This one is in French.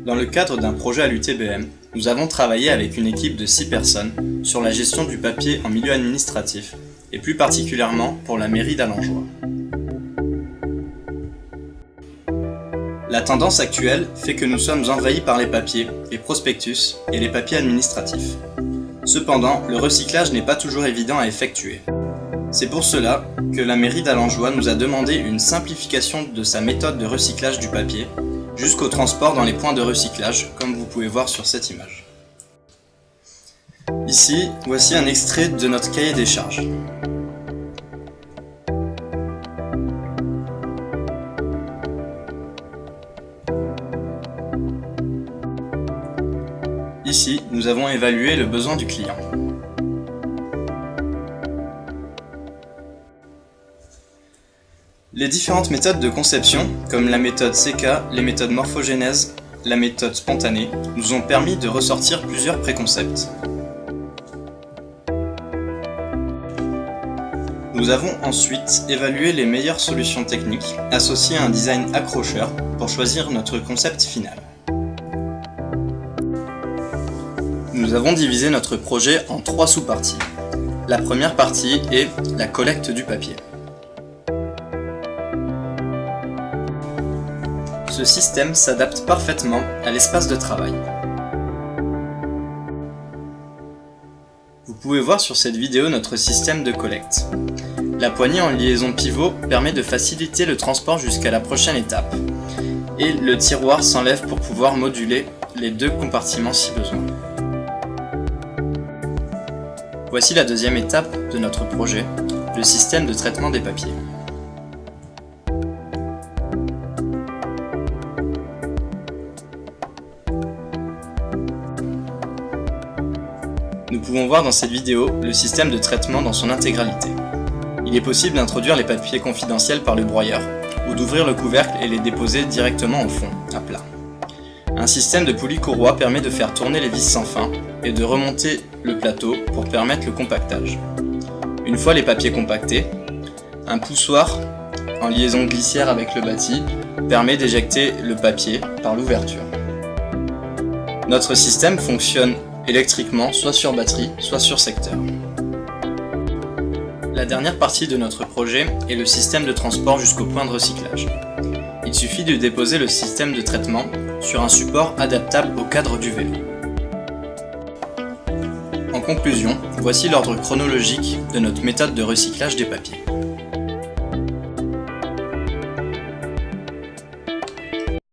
Dans le cadre d'un projet à l'UTBM, nous avons travaillé avec une équipe de 6 personnes sur la gestion du papier en milieu administratif, et plus particulièrement pour la mairie d'Alangeois. La tendance actuelle fait que nous sommes envahis par les papiers, les prospectus et les papiers administratifs. Cependant, le recyclage n'est pas toujours évident à effectuer. C'est pour cela que la mairie d'Alangeois nous a demandé une simplification de sa méthode de recyclage du papier, jusqu'au transport dans les points de recyclage, comme vous pouvez voir sur cette image. Ici, voici un extrait de notre cahier des charges. Ici, nous avons évalué le besoin du client. Les différentes méthodes de conception, comme la méthode CK, les méthodes morphogénèse, la méthode spontanée, nous ont permis de ressortir plusieurs préconcepts. Nous avons ensuite évalué les meilleures solutions techniques associées à un design accrocheur pour choisir notre concept final. Nous avons divisé notre projet en 3 sous-parties. La première partie est la collecte du papier. Ce système s'adapte parfaitement à l'espace de travail. Vous pouvez voir sur cette vidéo notre système de collecte. La poignée en liaison pivot permet de faciliter le transport jusqu'à la prochaine étape. Et le tiroir s'enlève pour pouvoir moduler les 2 compartiments si besoin. Voici la deuxième étape de notre projet, le système de traitement des papiers. Nous pouvons voir dans cette vidéo le système de traitement dans son intégralité. Il est possible d'introduire les papiers confidentiels par le broyeur, ou d'ouvrir le couvercle et les déposer directement au fond, à plat. Un système de poulie courroie permet de faire tourner les vis sans fin et de remonter le plateau pour permettre le compactage. Une fois les papiers compactés, un poussoir en liaison glissière avec le bâti permet d'éjecter le papier par l'ouverture. Notre système fonctionne électriquement, soit sur batterie, soit sur secteur. La dernière partie de notre projet est le système de transport jusqu'au point de recyclage. Il suffit de déposer le système de traitement sur un support adaptable au cadre du vélo. En conclusion, voici l'ordre chronologique de notre méthode de recyclage des papiers.